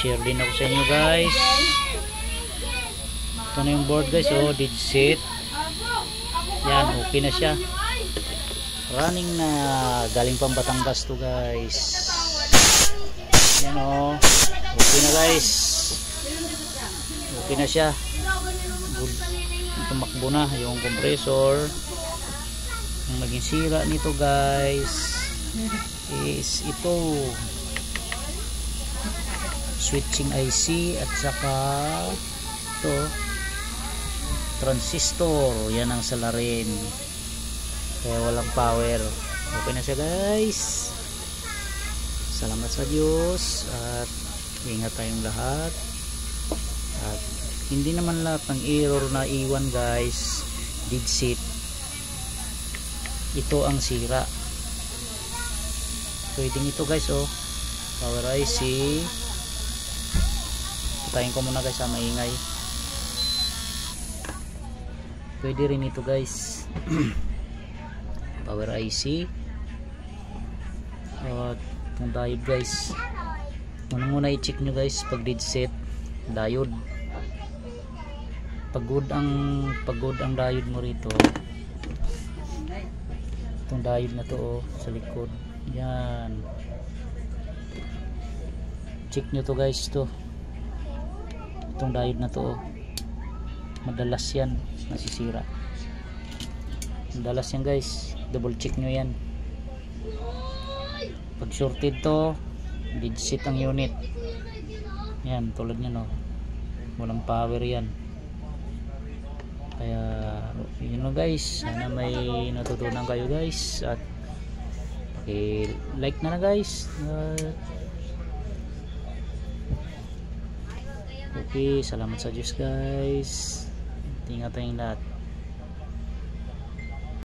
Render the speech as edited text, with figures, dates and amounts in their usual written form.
share din ako sa inyo guys. Ito na yung board guys, oh, digit. Yan, okay na siya. Running na, galing pang Batangas to guys. Yan oh, okay na guys. Okay na siya. Good. Tumakbo na yung compressor. Ang naging sira nito guys is ito, switching IC at saka ito transistor. Yan ang salarin, kaya walang power. Okay na siya guys. Salamat sa Diyos at ingat tayong lahat. At hindi naman lahat ng error na iwan guys digit, ito ang sira. Pwedeng ito guys, oh, power IC. Patayin ko muna guys sa maingay. Pwede rin ito guys. Power IC at yung diode guys. Muna i-check nyo guys pag digit diode. Pagod ang diode mo rito. Itong diode na to, oh, sa likod. Yan, check nyo to guys. Itong diode na to, oh, madalas yan nasisira. Madalas yan guys, double check nyo yan. Pag shorted to, digit ang unit. Yan, tulad nyo, no, walang power yan. Kaya yun know guys, sana may natutunan kayo guys. At like na guys. Okay, salamat sa Diyos guys. Ingat tayong lahat.